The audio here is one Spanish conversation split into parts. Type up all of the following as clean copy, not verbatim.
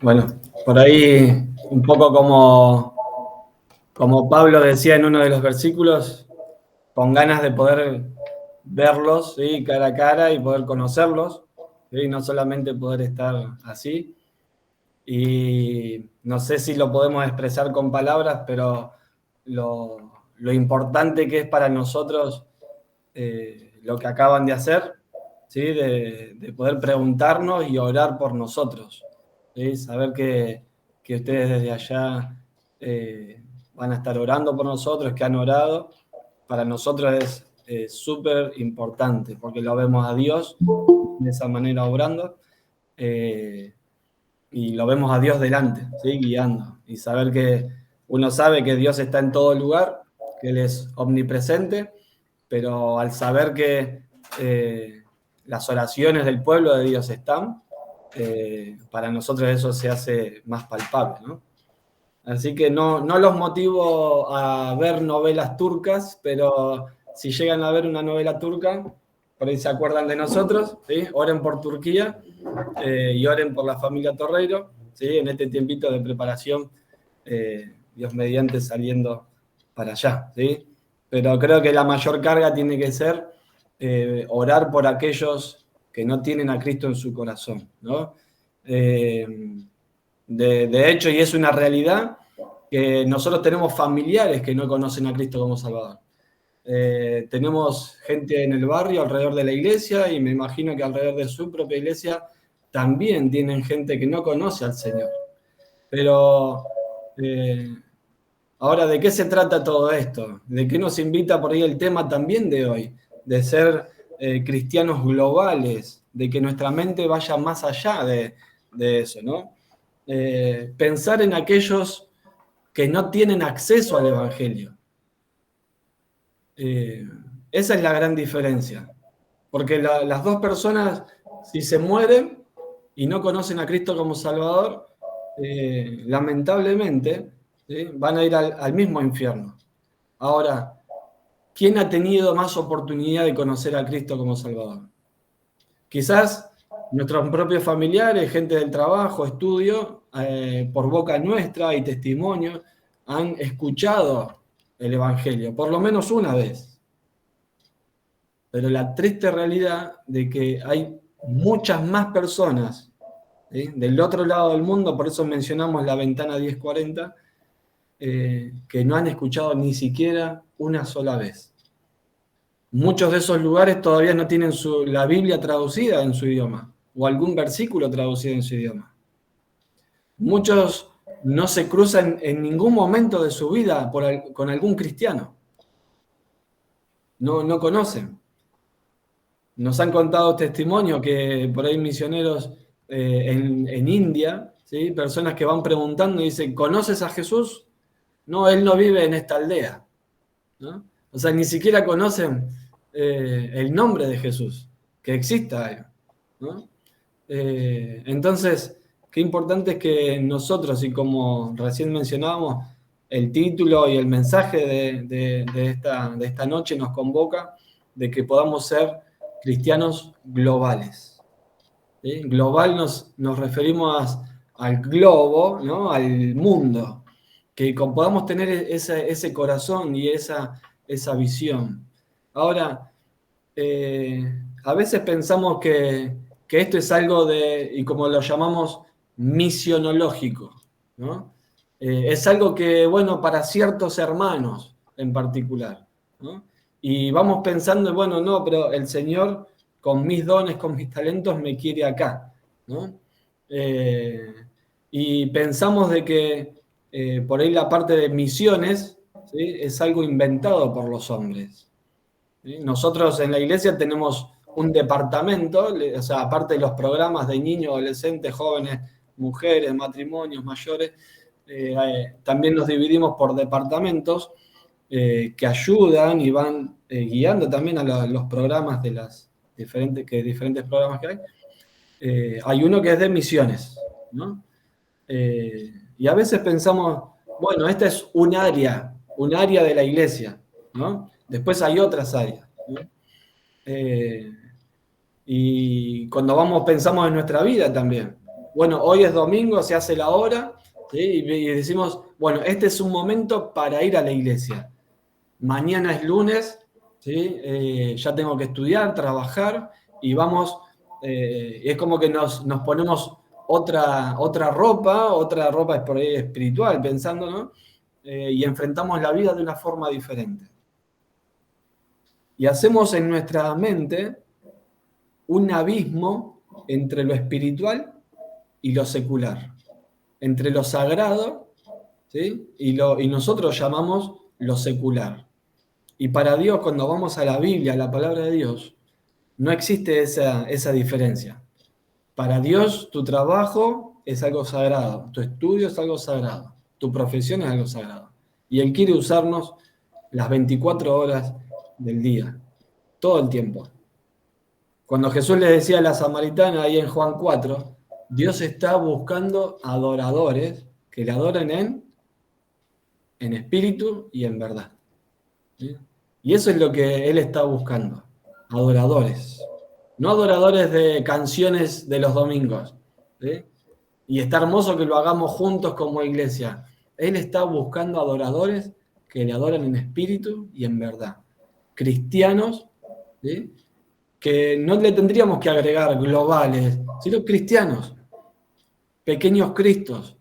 Bueno, por ahí un poco como Pablo decía en uno de los versículos, con ganas de poder verlos, ¿sí? Cara a cara y poder conocerlos, ¿sí? No solamente poder estar así. Y no sé si lo podemos expresar con palabras, pero lo importante que es para nosotros lo que acaban de hacer, ¿sí? De poder preguntarnos y orar por nosotros, ¿sí? Saber que ustedes desde allá van a estar orando por nosotros, que han orado, para nosotros es súper importante, porque lo vemos a Dios de esa manera obrando, eh, y lo vemos a Dios delante, ¿sí? Guiando, y saber que uno sabe que Dios está en todo lugar, que Él es omnipresente, pero al saber que las oraciones del pueblo de Dios están, para nosotros eso se hace más palpable, ¿no? Así que no los motivo a ver novelas turcas, pero si llegan a ver una novela turca, por ahí se acuerdan de nosotros, ¿sí? Oren por Turquía y oren por la familia Torreiro, ¿sí? En este tiempito de preparación, Dios mediante saliendo para allá, ¿sí? Pero creo que la mayor carga tiene que ser orar por aquellos que no tienen a Cristo en su corazón, ¿no? De hecho, y es una realidad, que nosotros tenemos familiares que no conocen a Cristo como Salvador. Tenemos gente en el barrio alrededor de la iglesia y me imagino que alrededor de su propia iglesia también tienen gente que no conoce al Señor. Pero eh, ahora, ¿de qué se trata todo esto? ¿De qué nos invita por ahí el tema también de hoy? De ser cristianos globales, de que nuestra mente vaya más allá de eso, ¿no? Pensar en aquellos que no tienen acceso al Evangelio. Esa es la gran diferencia. Porque las dos personas, si se mueren y no conocen a Cristo como Salvador, lamentablemente, ¿sí? Van a ir al mismo infierno. Ahora, ¿quién ha tenido más oportunidad de conocer a Cristo como Salvador? Quizás nuestros propios familiares, gente del trabajo, estudio, por boca nuestra y testimonio, han escuchado el Evangelio, por lo menos una vez. Pero la triste realidad de que hay muchas más personas, ¿sí? Del otro lado del mundo, por eso mencionamos la ventana 1040, que no han escuchado ni siquiera una sola vez. Muchos de esos lugares todavía no tienen la Biblia traducida en su idioma o algún versículo traducido en su idioma. Muchos no se cruzan en ningún momento de su vida con algún cristiano. No conocen. Nos han contado testimonios que por ahí misioneros en India, ¿sí? Personas que van preguntando y dicen, ¿conoces a Jesús? No, él no vive en esta aldea, ¿no? O sea, ni siquiera conocen el nombre de Jesús, que exista, ¿no? Entonces, qué importante es que nosotros, y como recién mencionábamos, el título y el mensaje de esta noche nos convoca de que podamos ser cristianos globales, ¿sí? Global nos referimos al globo, ¿no? Al mundo, que podamos tener ese corazón y esa visión. Ahora, a veces pensamos que esto es algo y como lo llamamos, misionológico, ¿no? Es algo que, bueno, para ciertos hermanos en particular, ¿no? Y vamos pensando, bueno, no, pero el Señor con mis dones, con mis talentos, me quiere acá, ¿no? Eh, y pensamos de que por ahí la parte de misiones, ¿sí? Es algo inventado por los hombres. ¿Sí? Nosotros en la iglesia tenemos un departamento, o sea, aparte de los programas de niños, adolescentes, jóvenes, mujeres, matrimonios, mayores, también nos dividimos por departamentos que ayudan y van guiando también a los programas de las diferentes programas que hay. Hay uno que es de misiones, ¿no? Y a veces pensamos, bueno, esta es un área de la iglesia, ¿no? Después hay otras áreas, ¿no? Eh, y cuando pensamos en nuestra vida también. bueno, hoy es domingo, se hace la hora, ¿sí? Y decimos, bueno, este es un momento para ir a la iglesia. Mañana es lunes, ¿sí? Ya tengo que estudiar, trabajar, y vamos, es como que nos ponemos otra ropa es por ahí espiritual, pensando, ¿no? Y enfrentamos la vida de una forma diferente. Y hacemos en nuestra mente un abismo entre lo espiritual y lo secular, entre lo sagrado, ¿sí? y nosotros llamamos lo secular. Y para Dios, cuando vamos a la Biblia, a la palabra de Dios, no existe esa diferencia. Para Dios, tu trabajo es algo sagrado, tu estudio es algo sagrado, tu profesión es algo sagrado. Y Él quiere usarnos las 24 horas del día, todo el tiempo. Cuando Jesús le decía a la samaritana ahí en Juan 4, Dios está buscando adoradores que le adoren en espíritu y en verdad. ¿Sí? Y eso es lo que Él está buscando, adoradores. No adoradores de canciones de los domingos. ¿Sí? Y está hermoso que lo hagamos juntos como iglesia. Él está buscando adoradores que le adoren en espíritu y en verdad. Cristianos, ¿sí? Que no le tendríamos que agregar globales, sino cristianos, pequeños cristos,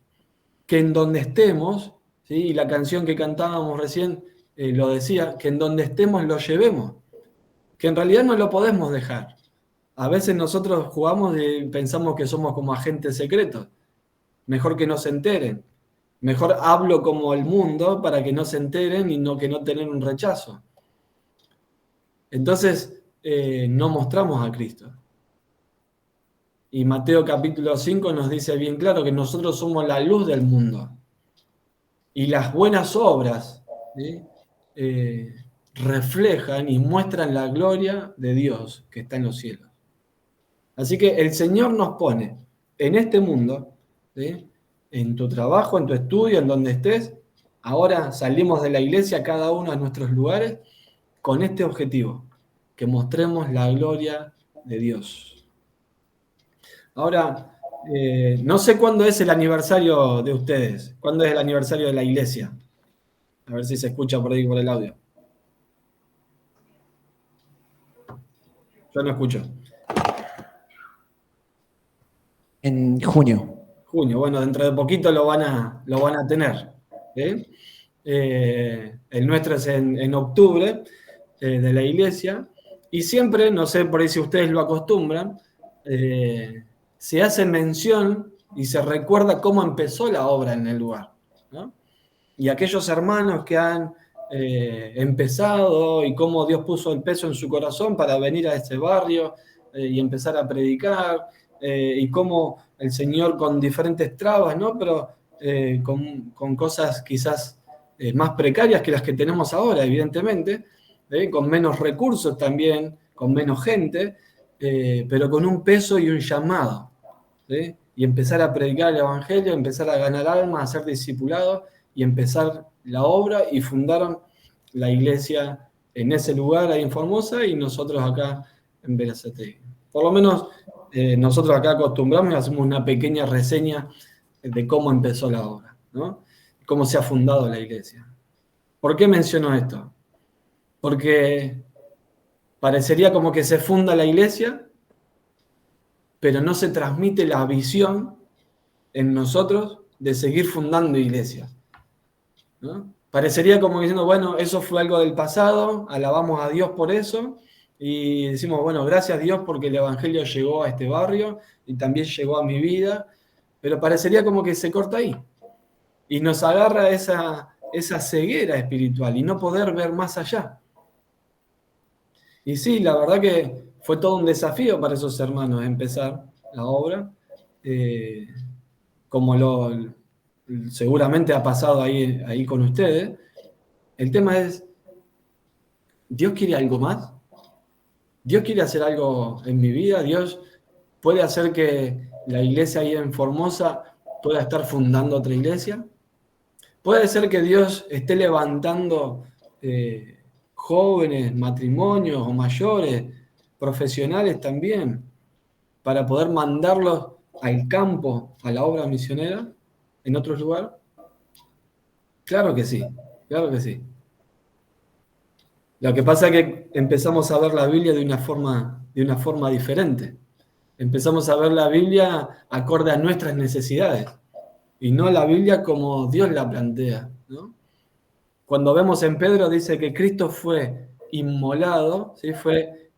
que en donde estemos, ¿sí? Y la canción que cantábamos recién lo decía, que en donde estemos lo llevemos, que en realidad no lo podemos dejar. A veces nosotros jugamos y pensamos que somos como agentes secretos, mejor que no se enteren, mejor hablo como el mundo para que no se enteren y que no tener un rechazo. Entonces, no mostramos a Cristo. Y Mateo capítulo 5 nos dice bien claro que nosotros somos la luz del mundo. Y las buenas obras, ¿sí? Reflejan y muestran la gloria de Dios que está en los cielos. Así que el Señor nos pone en este mundo, ¿sí? En tu trabajo, en tu estudio, en donde estés. Ahora salimos de la iglesia cada uno a nuestros lugares con este objetivo, que mostremos la gloria de Dios. Ahora, no sé cuándo es el aniversario de ustedes, cuándo es el aniversario de la iglesia. A ver si se escucha por ahí por el audio. Yo no escucho. En junio. Junio, bueno, dentro de poquito lo van a tener. ¿Sí? El nuestro es en octubre de la iglesia. Y siempre, no sé por ahí si ustedes lo acostumbran, se hace mención y se recuerda cómo empezó la obra en el lugar, ¿no? Y aquellos hermanos que han empezado y cómo Dios puso el peso en su corazón para venir a este barrio y empezar a predicar, y cómo el Señor con diferentes trabas, ¿no? Pero con cosas quizás más precarias que las que tenemos ahora, evidentemente, con menos recursos también, con menos gente, pero con un peso y un llamado, ¿sí? Y empezar a predicar el Evangelio, empezar a ganar almas, a ser discipulados y empezar la obra, y fundaron la iglesia en ese lugar ahí en Formosa y nosotros acá en Berazategui. Por lo menos nosotros acá acostumbramos y hacemos una pequeña reseña de cómo empezó la obra, ¿no? Cómo se ha fundado la iglesia. ¿Por qué menciono esto? Porque parecería como que se funda la iglesia, pero no se transmite la visión en nosotros de seguir fundando iglesias, ¿no? Parecería como diciendo, bueno, eso fue algo del pasado, alabamos a Dios por eso, y decimos, bueno, gracias a Dios porque el Evangelio llegó a este barrio y también llegó a mi vida, pero parecería como que se corta ahí. Y nos agarra esa ceguera espiritual y no poder ver más allá. Y sí, la verdad que fue todo un desafío para esos hermanos empezar la obra, como seguramente ha pasado ahí con ustedes. El tema es, ¿Dios quiere algo más? ¿Dios quiere hacer algo en mi vida? ¿Dios puede hacer que la iglesia ahí en Formosa pueda estar fundando otra iglesia? ¿Puede ser que Dios esté levantando jóvenes, matrimonios o mayores, profesionales también, para poder mandarlos al campo, a la obra misionera, en otro lugar? Claro que sí, claro que sí. Lo que pasa es que empezamos a ver la Biblia de una forma diferente. Empezamos a ver la Biblia acorde a nuestras necesidades y no la Biblia como Dios la plantea, ¿no? Cuando vemos en Pedro dice que Cristo fue inmolado, ¿sí? Fue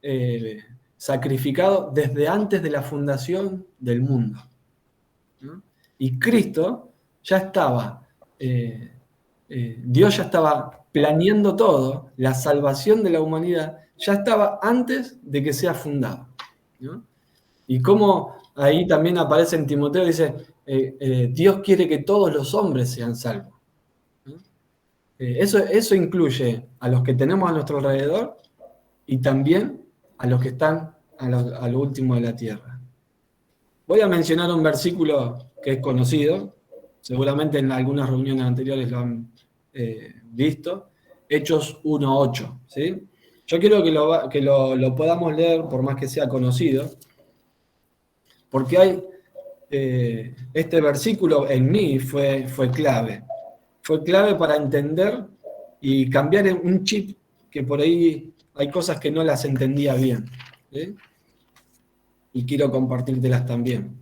sacrificado desde antes de la fundación del mundo, ¿no? Y Cristo ya estaba, Dios ya estaba planeando todo, la salvación de la humanidad ya estaba antes de que sea fundado, ¿no? Y como ahí también aparece en Timoteo, dice, Dios quiere que todos los hombres sean salvos, ¿no? Eso incluye a los que tenemos a nuestro alrededor y también a los que están a lo último de la tierra. Voy a mencionar un versículo que es conocido, seguramente en algunas reuniones anteriores lo han visto, Hechos 1:8, ¿sí? Yo quiero que lo podamos leer, por más que sea conocido, porque hay este versículo en mí fue clave. Fue clave para entender y cambiar un chip que por ahí hay cosas que no las entendía bien, ¿sí? Y quiero compartírtelas también.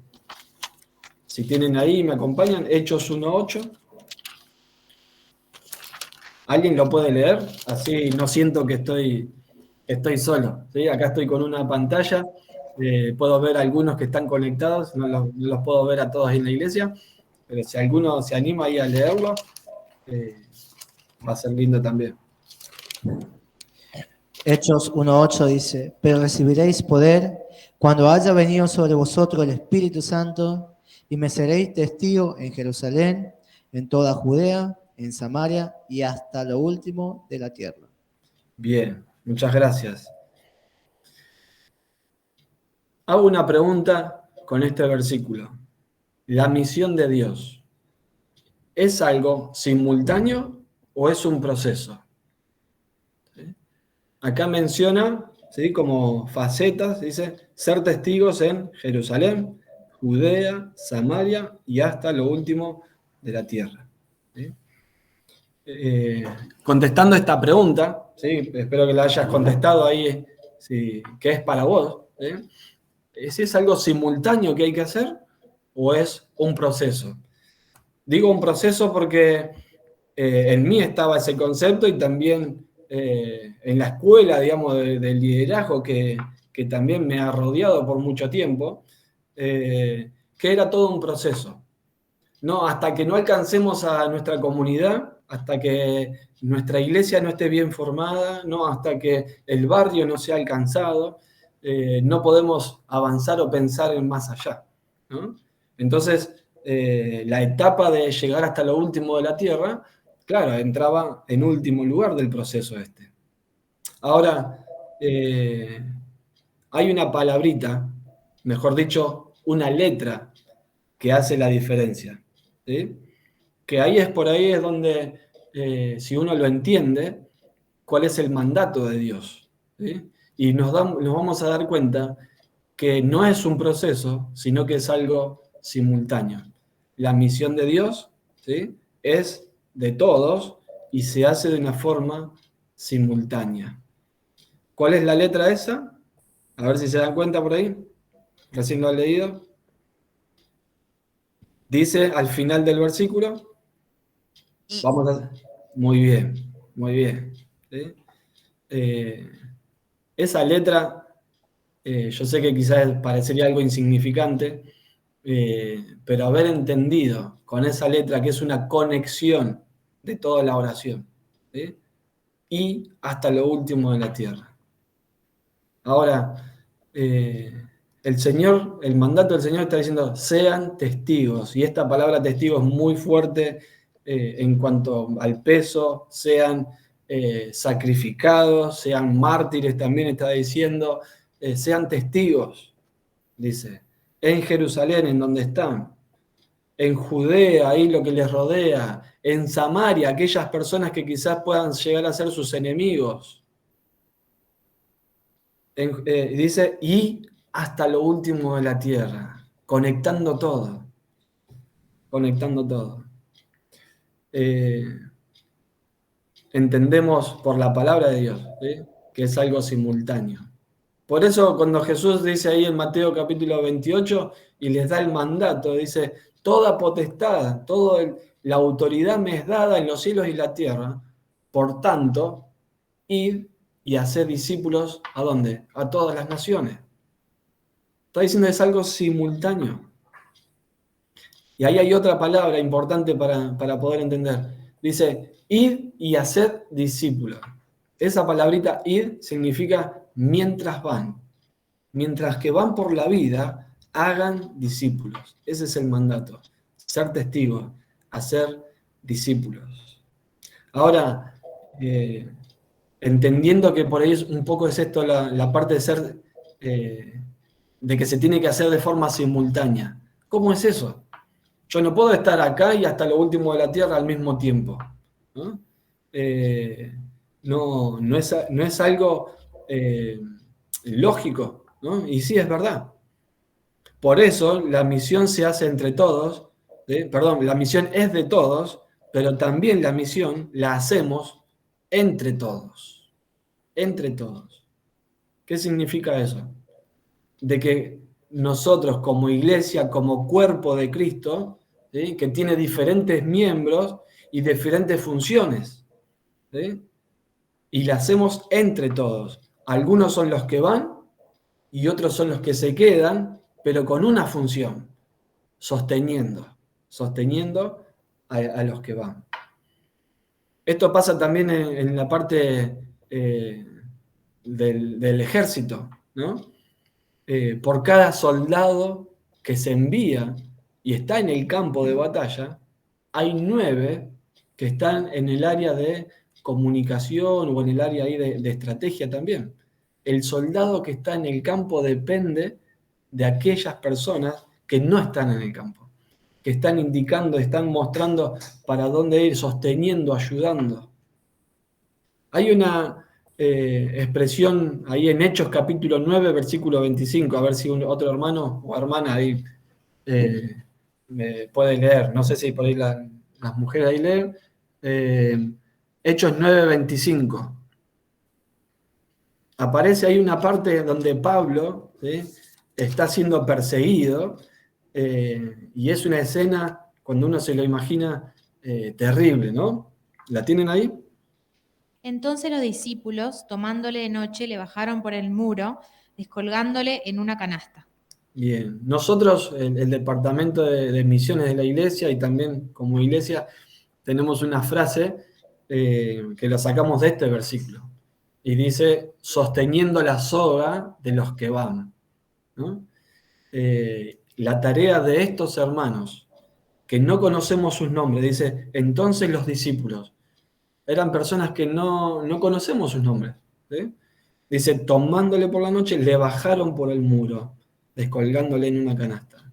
Si tienen ahí, me acompañan, Hechos 1:8. ¿Alguien lo puede leer? Así no siento que estoy solo, ¿sí? Acá estoy con una pantalla, puedo ver a algunos que están conectados, no los puedo ver a todos en la iglesia, pero si alguno se anima ahí a leerlo, va a ser lindo también. Hechos 1:8 dice, pero recibiréis poder cuando haya venido sobre vosotros el Espíritu Santo y me seréis testigo en Jerusalén, en toda Judea, en Samaria y hasta lo último de la tierra. Bien, muchas gracias. Hago una pregunta con este versículo. ¿La misión de Dios es algo simultáneo o es un proceso? ¿Sí? Acá menciona, ¿sí?, como facetas, dice, ser testigos en Jerusalén, Judea, Samaria y hasta lo último de la tierra. ¿Sí? Contestando esta pregunta, ¿sí?, espero que la hayas contestado ahí, ¿sí?, que es para vos, ¿sí?, ¿si es algo simultáneo que hay que hacer o es un proceso? Digo un proceso porque en mí estaba ese concepto y también en la escuela, digamos, del liderazgo que también me ha rodeado por mucho tiempo, que era todo un proceso. No, hasta que no alcancemos a nuestra comunidad, hasta que nuestra iglesia no esté bien formada, no, hasta que el barrio no sea alcanzado, no podemos avanzar o pensar en más allá, ¿no? Entonces, la etapa de llegar hasta lo último de la tierra, claro, entraba en último lugar del proceso este. Ahora, hay una palabrita, mejor dicho, una letra que hace la diferencia, ¿sí? Que ahí es donde, si uno lo entiende, cuál es el mandato de Dios, ¿sí? Y nos vamos a dar cuenta que no es un proceso, sino que es algo simultáneo. La misión de Dios, ¿sí?, es de todos y se hace de una forma simultánea. ¿Cuál es la letra esa? A ver si se dan cuenta por ahí. Recién lo han leído. Dice al final del versículo, vamos a... Muy bien, muy bien, ¿sí? Esa letra, yo sé que quizás parecería algo insignificante, pero haber entendido con esa letra que es una conexión de toda la oración, ¿sí?, y hasta lo último de la tierra. Ahora, el mandato del Señor está diciendo, sean testigos, y esta palabra testigo es muy fuerte en cuanto al peso, sean sacrificados, sean mártires, también está diciendo, sean testigos, dice, en Jerusalén, en donde están, en Judea, ahí lo que les rodea, en Samaria, aquellas personas que quizás puedan llegar a ser sus enemigos. Dice, y hasta lo último de la tierra. conectando todo, conectando todo. Entendemos por la palabra de Dios, ¿sí?, que es algo simultáneo. Por eso cuando Jesús dice ahí en Mateo capítulo 28 y les da el mandato, dice, toda potestad, la autoridad me es dada en los cielos y la tierra, por tanto, id y hacer discípulos, ¿a dónde? A todas las naciones. Está diciendo que es algo simultáneo. Y ahí hay otra palabra importante para poder entender. Dice, id y haced discípulos. Esa palabrita id significa mientras van. Mientras que van por la vida, hagan discípulos. Ese es el mandato. Ser testigos, hacer discípulos. Ahora, entendiendo que por ahí un poco es esto la parte de ser, de que se tiene que hacer de forma simultánea. ¿Cómo es eso? Yo no puedo estar acá y hasta lo último de la tierra al mismo tiempo, ¿no? No es algo lógico, ¿no? Y sí, es verdad. Por eso la misión se hace entre todos, perdón, la misión es de todos, pero también la misión la hacemos entre todos. Entre todos. ¿Qué significa eso? De que nosotros como iglesia, como cuerpo de Cristo, ¿sí?, que tiene diferentes miembros y diferentes funciones, ¿sí?, y la hacemos entre todos. Algunos son los que van y otros son los que se quedan, pero con una función, sosteniendo a los que van. Esto pasa también en la parte del ejército, ¿no? Por cada soldado que se envía y está en el campo de batalla, hay 9 que están en el área de comunicación o en el área ahí de estrategia también. El soldado que está en el campo depende de aquellas personas que no están en el campo, que están indicando, están mostrando para dónde ir, sosteniendo, ayudando. Hay una expresión ahí en Hechos capítulo 9, versículo 25, a ver si otro hermano o hermana ahí me puede leer, no sé si por ahí las mujeres ahí leen. Hechos 9, 25. Aparece ahí una parte donde Pablo, ¿sí?, está siendo perseguido, y es una escena, cuando uno se lo imagina, terrible, ¿no? ¿La tienen ahí? Entonces los discípulos, tomándole de noche, le bajaron por el muro, descolgándole en una canasta. Bien, nosotros, el departamento de misiones de la iglesia y también como iglesia, tenemos una frase que la sacamos de este versículo. Y dice, sosteniendo la soga de los que van, ¿no? La tarea de estos hermanos, que no conocemos sus nombres, dice, entonces los discípulos, eran personas que no conocemos sus nombres, ¿sí? Dice, tomándole por la noche, le bajaron por el muro, descolgándole en una canasta.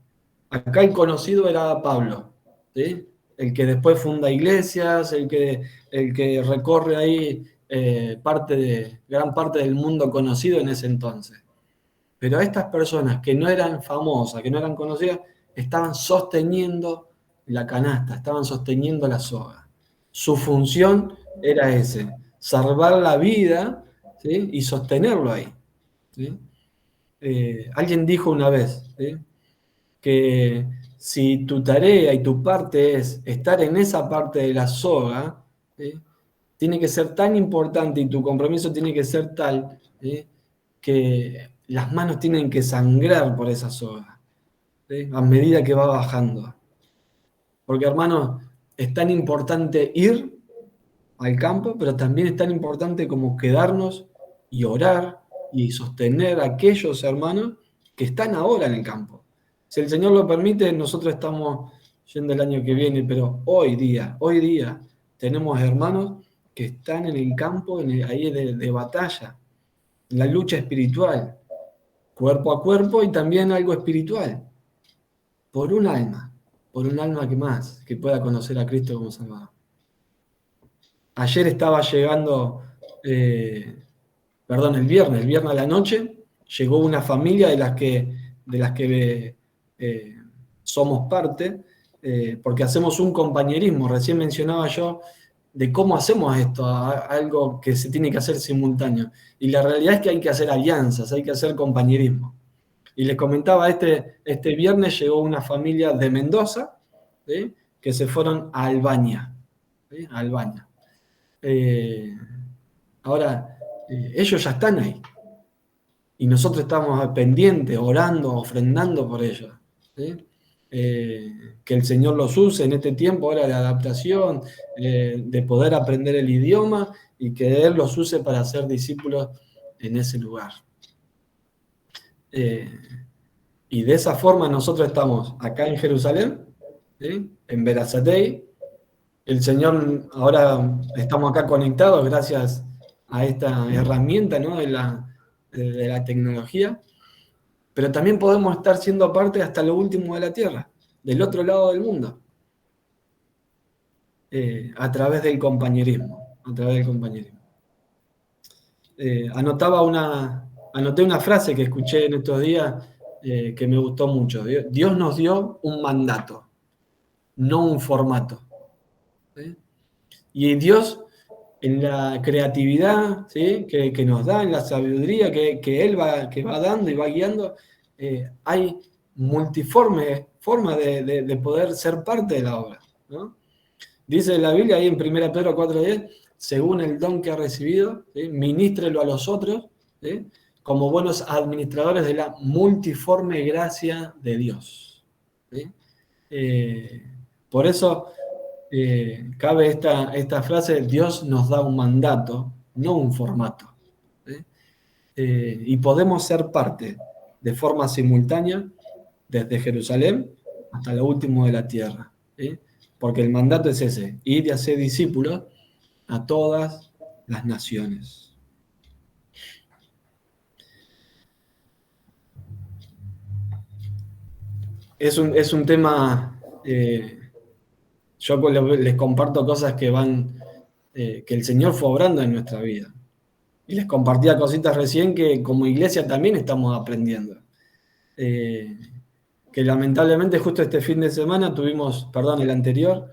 Acá el conocido era Pablo, ¿sí?, el que después funda iglesias, el que recorre ahí gran parte del mundo conocido en ese entonces. Pero estas personas que no eran famosas, que no eran conocidas, estaban sosteniendo la canasta, estaban sosteniendo la soga. Su función era salvar la vida, ¿sí?, y sostenerlo ahí, ¿sí? Alguien dijo una vez, ¿sí?, que si tu tarea y tu parte es estar en esa parte de la soga, ¿sí?, tiene que ser tan importante y tu compromiso tiene que ser tal, ¿sí?, que las manos tienen que sangrar por esa soga, ¿sí?, a medida que va bajando. Porque, hermanos, es tan importante ir al campo, pero también es tan importante como quedarnos y orar y sostener a aquellos hermanos que están ahora en el campo. Si el Señor lo permite, nosotros estamos yendo el año que viene, pero hoy día tenemos hermanos que están en el campo, ahí de batalla, en la lucha espiritual, cuerpo a cuerpo y también algo espiritual, por un alma que pueda conocer a Cristo como Salvador. Ayer estaba llegando, el viernes a la noche, llegó una familia de las que somos parte, porque hacemos un compañerismo. Recién mencionaba yo de cómo hacemos esto, algo que se tiene que hacer simultáneo. Y la realidad es que hay que hacer alianzas, hay que hacer compañerismo. Y les comentaba, este viernes llegó una familia de Mendoza, ¿sí?, que se fueron a Albania. ¿Sí? A Albania. Ahora, ellos ya están ahí. Y nosotros estamos pendientes, orando, ofrendando por ellos. ¿Sí? Que el Señor los use en este tiempo ahora de adaptación, de poder aprender el idioma y que Él los use para ser discípulos en ese lugar. Y de esa forma nosotros estamos acá en Jerusalén, ¿sí?, en Berazategui. El Señor, ahora estamos acá conectados gracias a esta herramienta, ¿no?, de la tecnología, pero también podemos estar siendo parte hasta lo último de la tierra, del otro lado del mundo, a través del compañerismo, Anoté una frase que escuché en estos días, que me gustó mucho. Dios nos dio un mandato, no un formato. ¿Sí? Y Dios, en la creatividad, ¿sí?, que nos da, en la sabiduría que Él va dando y va guiando, hay multiforme formas de poder ser parte de la obra, ¿no? Dice la Biblia ahí en 1 Pedro 4:10, según el don que ha recibido, ¿sí?, ministrelo a los otros, ¿sí?, como buenos administradores de la multiforme gracia de Dios. ¿Sí? Por eso cabe esta frase: Dios nos da un mandato, no un formato. ¿Sí? Y podemos ser parte de forma simultánea desde Jerusalén hasta lo último de la tierra. ¿Sí? Porque el mandato es ese: ir y hacer discípulos a todas las naciones. Es un tema, yo les comparto cosas que el Señor fue obrando en nuestra vida. Y les compartía cositas recién que como iglesia también estamos aprendiendo. Que lamentablemente justo este fin de semana el anterior,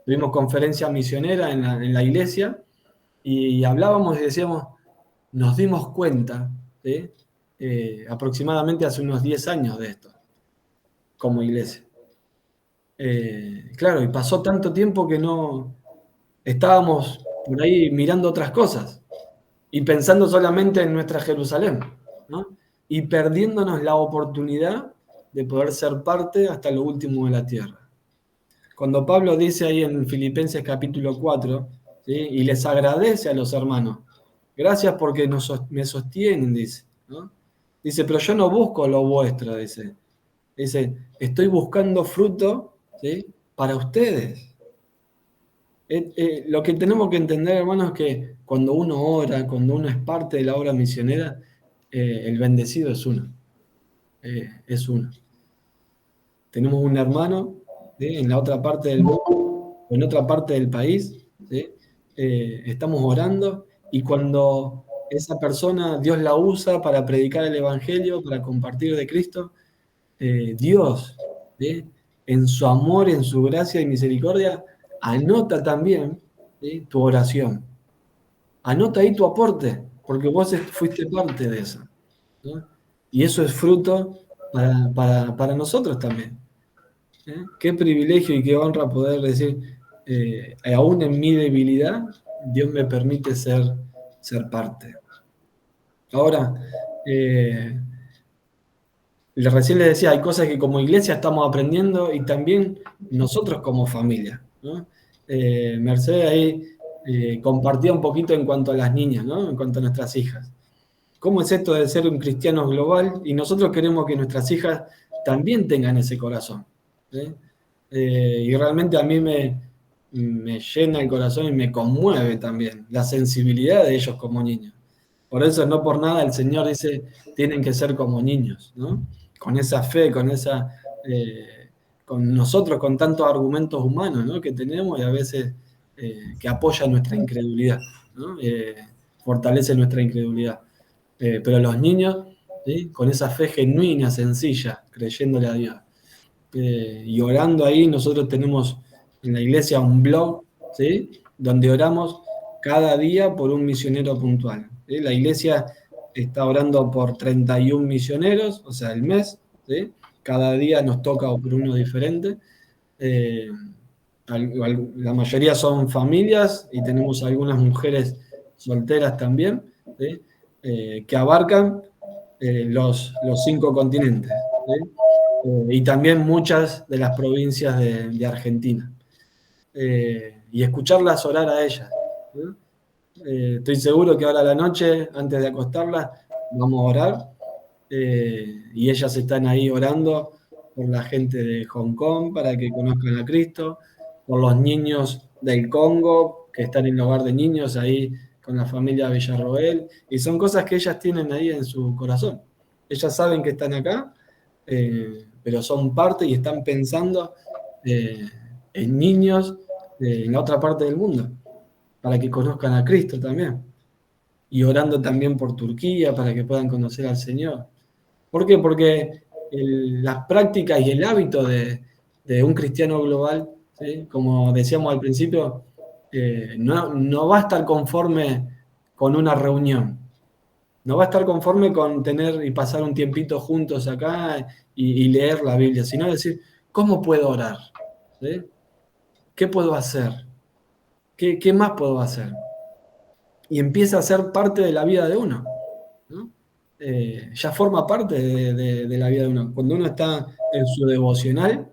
tuvimos conferencia misionera en la iglesia y hablábamos y decíamos, nos dimos cuenta, ¿sí?, aproximadamente hace unos 10 años de esto, como iglesia. Claro, y pasó tanto tiempo que no estábamos por ahí mirando otras cosas y pensando solamente en nuestra Jerusalén, ¿no? Y perdiéndonos la oportunidad de poder ser parte hasta lo último de la tierra. Cuando Pablo dice ahí en Filipenses capítulo 4, ¿sí?, y les agradece a los hermanos, gracias porque me sostienen, dice, ¿no? Dice, pero yo no busco lo vuestro, dice, estoy buscando fruto, ¿sí?, para ustedes. Lo que tenemos que entender, hermanos, es que cuando uno ora, cuando uno es parte de la obra misionera, el bendecido es uno. Es uno. Tenemos un hermano, ¿sí?, en la otra parte del mundo, o en otra parte del país, ¿sí? Estamos orando y cuando esa persona, Dios la usa para predicar el Evangelio, para compartir de Cristo, Dios, ¿sí?, en su amor, en su gracia y misericordia, anota también, ¿sí?, tu oración. Anota ahí tu aporte, porque vos fuiste parte de eso, ¿no? Y eso es fruto para nosotros también. Qué privilegio y qué honra poder decir, aún en mi debilidad, Dios me permite ser parte. Ahora, recién les decía, hay cosas que como iglesia estamos aprendiendo y también nosotros como familia, ¿no? Mercedes ahí compartía un poquito en cuanto a las niñas, ¿no?, en cuanto a nuestras hijas. ¿Cómo es esto de ser un cristiano global? Y nosotros queremos que nuestras hijas también tengan ese corazón, ¿sí? Y realmente a mí me llena el corazón y me conmueve también la sensibilidad de ellos como niños. Por eso, no por nada, el Señor dice, tienen que ser como niños, ¿no? Con esa fe, con nosotros, con tantos argumentos humanos, ¿no?, que tenemos y a veces que apoyan nuestra incredulidad, ¿no? Fortalece nuestra incredulidad. Pero los niños, ¿sí?, con esa fe genuina, sencilla, creyéndole a Dios. y orando ahí. Nosotros tenemos en la iglesia un blog, ¿sí? Donde oramos cada día por un misionero puntual, ¿sí? La iglesia está orando por 31 misioneros, o sea, el mes, ¿sí? Cada día nos toca por uno diferente. Eh, la mayoría son familias y tenemos algunas mujeres solteras también, ¿sí? Que abarcan los 5 continentes, ¿sí? Y también muchas de las provincias de Argentina. Y escucharlas orar a ellas, ¿no? Estoy seguro que ahora a la noche, antes de acostarlas, vamos a orar. Y ellas están ahí orando por la gente de Hong Kong para que conozcan a Cristo, por los niños del Congo que están en el hogar de niños ahí con la familia Villarroel. Y son cosas que ellas tienen ahí en su corazón. Ellas saben que están acá, pero son parte y están pensando en niños en la otra parte del mundo, para que conozcan a Cristo también. Y orando también por Turquía, para que puedan conocer al Señor. ¿Por qué? Porque las prácticas y el hábito de un cristiano global, ¿sí? Como decíamos al principio, no va a estar conforme con una reunión. No va a estar conforme con tener y pasar un tiempito juntos acá y leer la Biblia, sino decir, ¿cómo puedo orar? ¿Sí? ¿Qué puedo hacer? ¿Qué más puedo hacer? Y empieza a ser parte de la vida de uno, ¿no? Ya forma parte de la vida de uno. Cuando uno está en su devocional,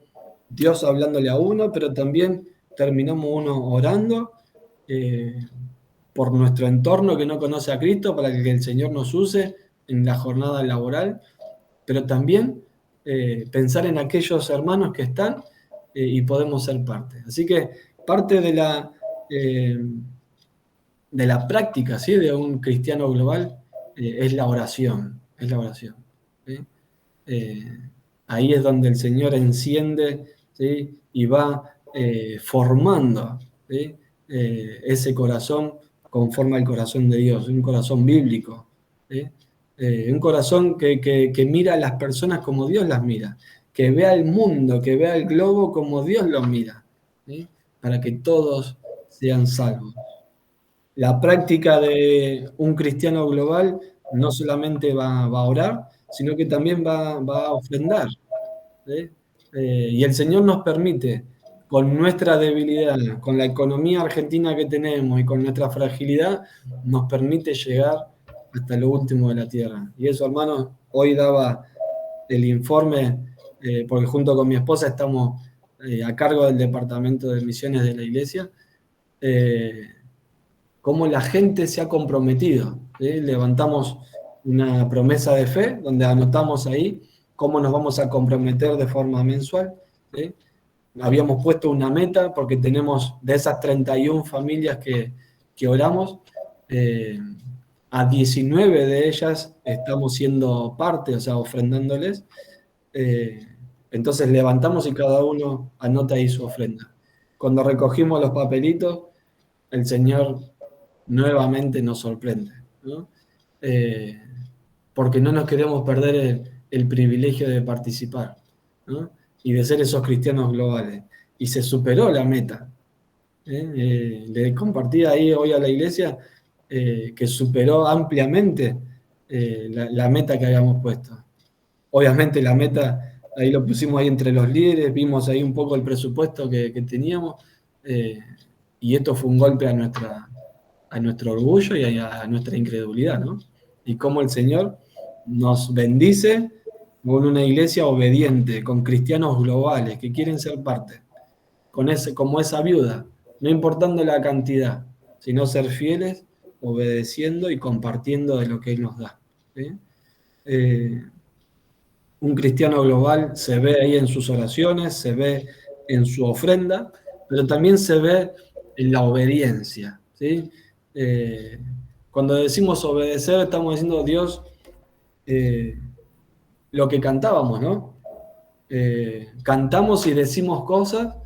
Dios hablándole a uno, pero también terminamos uno orando eh, por nuestro entorno que no conoce a Cristo, para que el Señor nos use en la jornada laboral, pero también pensar en aquellos hermanos que están y podemos ser parte. Así que parte eh, de la práctica, ¿sí? De un cristiano global es la oración, es la oración, ¿sí? Eh, Ahí es donde el Señor enciende, ¿sí? Y va formando, ¿sí? Ese corazón conforme al corazón de Dios, un corazón bíblico, ¿sí? Un corazón que mira a las personas como Dios las mira, que vea el mundo, que vea el globo como Dios lo mira, ¿sí? Para que todos sean salvos. La práctica de un cristiano global no solamente va a orar, sino que también va a ofrendar, ¿sí? Y el Señor nos permite, con nuestra debilidad, con la economía argentina que tenemos y con nuestra fragilidad, nos permite llegar hasta lo último de la tierra. Y eso, hermanos, hoy daba el informe, porque junto con mi esposa estamos a cargo del departamento de misiones de la iglesia. Cómo la gente se ha comprometido, ¿sí? Levantamos una promesa de fe donde anotamos ahí cómo nos vamos a comprometer de forma mensual, ¿sí? Habíamos puesto una meta porque tenemos de esas 31 familias que oramos, a 19 de ellas estamos siendo parte, o sea, ofrendándoles. Eh, entonces levantamos y cada uno anota ahí su ofrenda. Cuando recogimos los papelitos, el Señor nuevamente nos sorprende, ¿no? Eh, Porque no nos queremos perder el privilegio de participar, ¿no? Y de ser esos cristianos globales. Y se superó la meta. Le compartí ahí hoy a la iglesia que superó ampliamente la meta que habíamos puesto. Obviamente la meta, ahí lo pusimos ahí entre los líderes, vimos ahí un poco el presupuesto que teníamos, y esto fue un golpe a nuestro orgullo y a nuestra incredulidad, ¿no? Y cómo el Señor nos bendice con una iglesia obediente, con cristianos globales que quieren ser parte, como esa viuda, no importando la cantidad, sino ser fieles, obedeciendo y compartiendo de lo que Él nos da, ¿sí? Eh, un cristiano global se ve ahí en sus oraciones, se ve en su ofrenda, pero también se ve en la obediencia, ¿sí? Eh, Cuando decimos obedecer, estamos diciendo Dios, eh, lo que cantábamos, ¿no? Cantamos y decimos cosas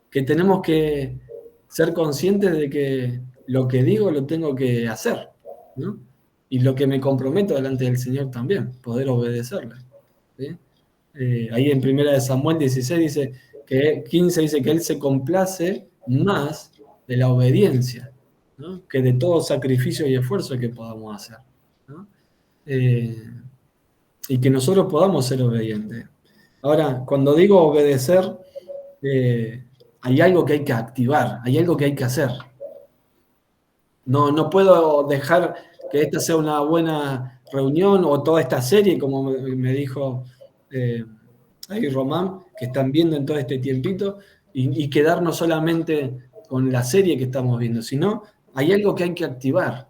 que tenemos que ser conscientes de que lo que digo lo tengo que hacer, ¿no? Y lo que me comprometo delante del Señor también, poder obedecerle, ¿sí? Ahí en 1 Samuel 16 dice que 15 dice que Él se complace más de la obediencia, ¿no? Que de todo sacrificio y esfuerzo que podamos hacer, ¿no? Y que nosotros podamos ser obedientes. Ahora, cuando digo obedecer, hay algo que hay que activar, hay algo que hay que hacer. No puedo dejar que esta sea una buena reunión o toda esta serie, como me dijo ahí Román, que están viendo en todo este tiempito, y quedarnos solamente con la serie que estamos viendo, sino hay algo que hay que activar.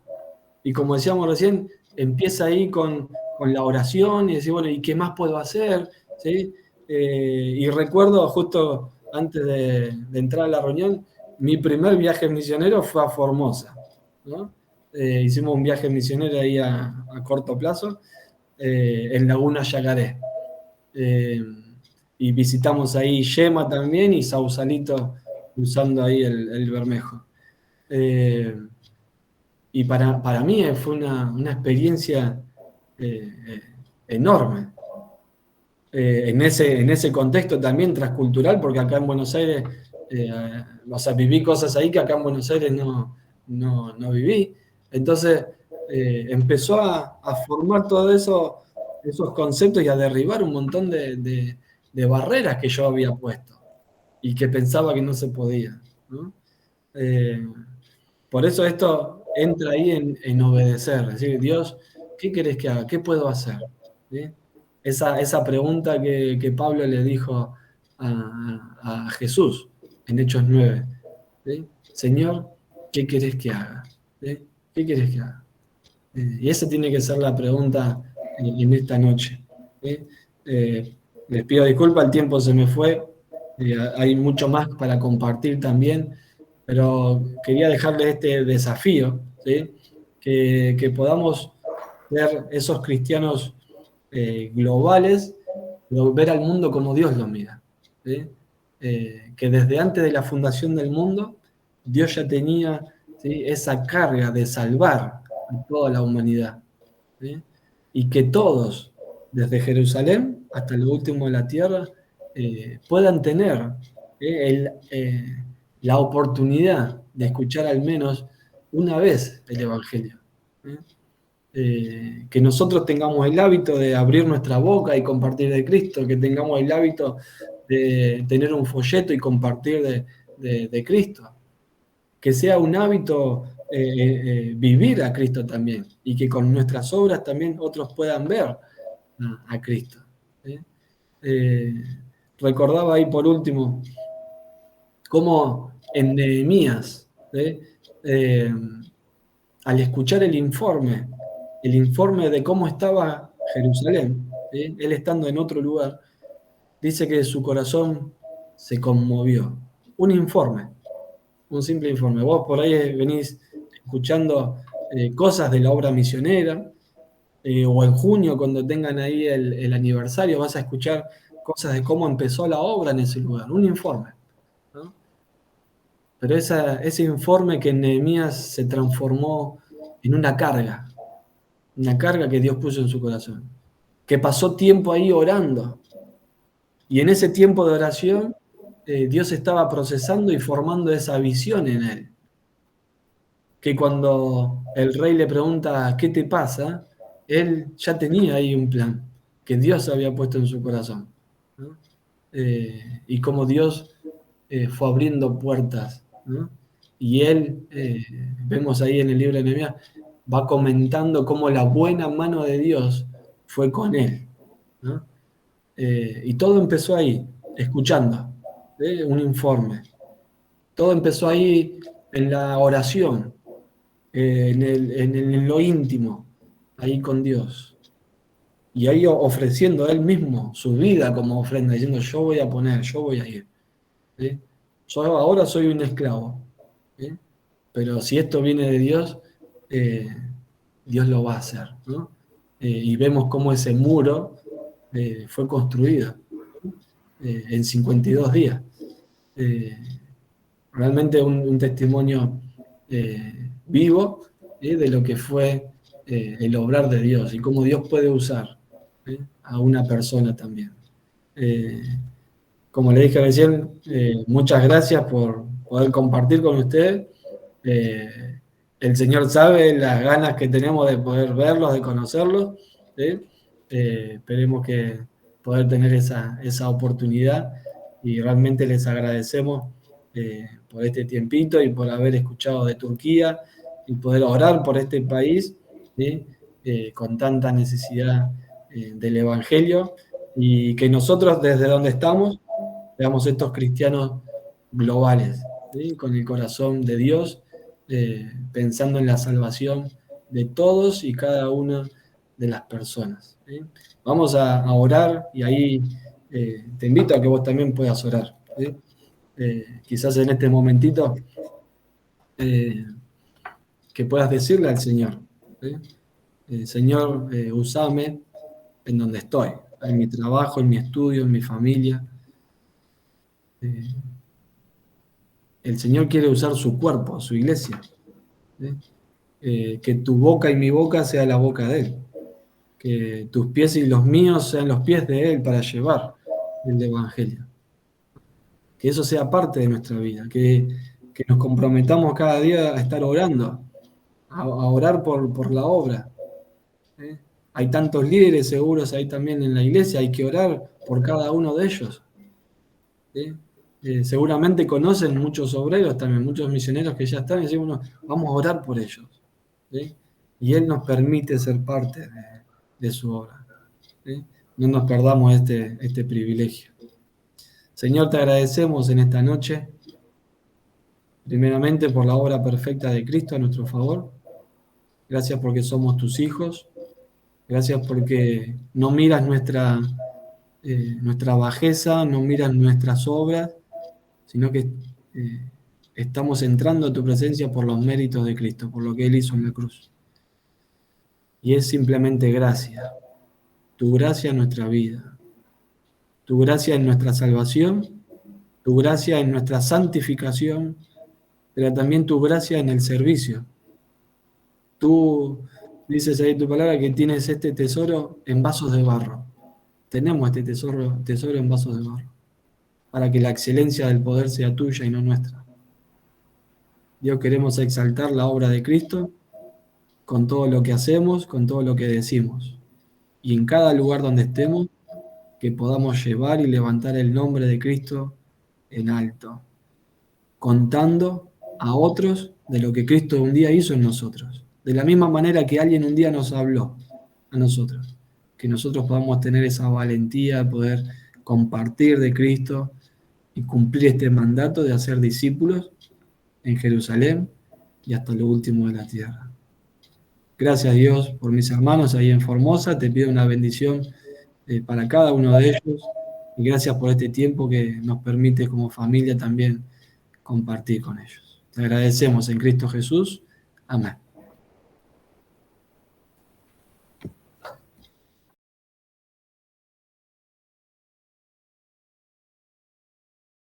Y como decíamos recién, empieza ahí con la oración y decir, bueno, ¿y qué más puedo hacer? ¿Sí? Y recuerdo justo antes de entrar a la reunión, mi primer viaje misionero fue a Formosa, ¿no? Hicimos un viaje misionero ahí a corto plazo, en Laguna Yacaré. Y visitamos ahí Yema también y Sausalito, usando ahí el Bermejo. Y para mí fue una experiencia enorme. En ese contexto también transcultural, porque acá en Buenos Aires, o sea, viví cosas ahí que acá en Buenos Aires no viví. Entonces empezó a formar todos esos conceptos y a derribar un montón de barreras que yo había puesto y que pensaba que no se podía, ¿no? Por eso esto entra ahí en obedecer, es decir, Dios, ¿qué querés que haga? ¿Qué puedo hacer? ¿Sí? Esa pregunta que Pablo le dijo a Jesús en Hechos 9. ¿Sí? Señor, ¿qué querés que haga? ¿Sí? ¿Qué querés que haga? Y esa tiene que ser la pregunta en esta noche. ¿Sí? Les pido disculpas, el tiempo se me fue. Hay mucho más para compartir también, pero quería dejarles este desafío, ¿sí? Que podamos ser esos cristianos globales, pero ver al mundo como Dios lo mira, ¿sí? Que desde antes de la fundación del mundo, Dios ya tenía, ¿sí?, esa carga de salvar a toda la humanidad, ¿sí? Y que todos, desde Jerusalén hasta lo último de la tierra, puedan tener la oportunidad de escuchar al menos una vez el Evangelio. Que nosotros tengamos el hábito de abrir nuestra boca y compartir de Cristo, que tengamos el hábito de tener un folleto y compartir de Cristo, que sea un hábito vivir a Cristo también y que con nuestras obras también otros puedan ver a Cristo. ¿Sí? Recordaba ahí por último cómo en Nehemías, ¿sí?, al escuchar el informe de cómo estaba Jerusalén, ¿sí?, él estando en otro lugar, dice que su corazón se conmovió. Un informe, un simple informe. Vos por ahí venís escuchando cosas de la obra misionera, o en junio cuando tengan ahí el aniversario vas a escuchar cosas de cómo empezó la obra en ese lugar. Un informe, ¿no? Pero ese informe que en Nehemías se transformó en una carga que Dios puso en su corazón, que pasó tiempo ahí orando. Y en ese tiempo de oración, Dios estaba procesando y formando esa visión en él. Que cuando el rey le pregunta, ¿qué te pasa?, él ya tenía ahí un plan que Dios había puesto en su corazón, ¿no? Y como Dios fue abriendo puertas, ¿no? Y él, vemos ahí en el libro de Nehemías, va comentando cómo la buena mano de Dios fue con él, ¿no? Y todo empezó ahí, escuchando, un informe. Todo empezó ahí en la oración, en lo íntimo, ahí con Dios. Y ahí ofreciendo a él mismo su vida como ofrenda, diciendo, yo voy a poner, yo voy a ir. ¿Sí? Yo ahora soy un esclavo, ¿sí? Pero si esto viene de Dios, Dios lo va a hacer, ¿no? Y vemos cómo ese muro fue construido en 52 días. Realmente un testimonio vivo de lo que fue el obrar de Dios y cómo Dios puede usar a una persona también. Eh, Como le dije recién, muchas gracias por poder compartir con usted. El Señor sabe las ganas que tenemos de poder verlos, de conocerlos. ¿Sí? Esperemos que poder tener esa oportunidad y realmente les agradecemos por este tiempito y por haber escuchado de Turquía y poder orar por este país, ¿sí? Con tanta necesidad del Evangelio, y que nosotros desde donde estamos seamos estos cristianos globales, ¿sí? Con el corazón de Dios, pensando en la salvación de todos y cada una de las personas, ¿sí? Vamos a orar, y ahí te invito a que vos también puedas orar, ¿sí? Quizás en este momentito eh, que puedas decirle al Señor, ¿sí? Señor, usame en donde estoy, en mi trabajo, en mi estudio, en mi familia. Eh, el Señor quiere usar su cuerpo, su iglesia, ¿sí? Que tu boca y mi boca sea la boca de Él, que tus pies y los míos sean los pies de Él para llevar el Evangelio. Que eso sea parte de nuestra vida, que nos comprometamos cada día a estar orando, a orar por la obra, ¿sí? Hay tantos líderes seguros ahí también en la iglesia, hay que orar por cada uno de ellos, ¿sí? Seguramente conocen muchos obreros también, muchos misioneros que ya están, y decimos, "No, vamos a orar por ellos", ¿sí? Y Él nos permite ser parte de su obra, ¿sí? No nos perdamos este privilegio. Señor, te agradecemos en esta noche, primeramente por la obra perfecta de Cristo a nuestro favor. Gracias porque somos tus hijos. Gracias porque no miras nuestra bajeza, no miras nuestras obras, sino que estamos entrando a tu presencia por los méritos de Cristo, por lo que Él hizo en la cruz. Y es simplemente gracia, tu gracia en nuestra vida, tu gracia en nuestra salvación, tu gracia en nuestra santificación, pero también tu gracia en el servicio. Tú dices ahí en tu palabra que tienes este tesoro en vasos de barro. Tenemos este tesoro en vasos de barro, para que la excelencia del poder sea tuya y no nuestra. Dios, queremos exaltar la obra de Cristo con todo lo que hacemos, con todo lo que decimos. Y en cada lugar donde estemos, que podamos llevar y levantar el nombre de Cristo en alto, contando a otros de lo que Cristo un día hizo en nosotros. De la misma manera que alguien un día nos habló a nosotros, que nosotros podamos tener esa valentía de poder compartir de Cristo y cumplir este mandato de hacer discípulos en Jerusalén y hasta lo último de la tierra. Gracias, Dios, por mis hermanos ahí en Formosa. Te pido una bendición para cada uno de ellos, y gracias por este tiempo que nos permite como familia también compartir con ellos. Te agradecemos en Cristo Jesús. Amén.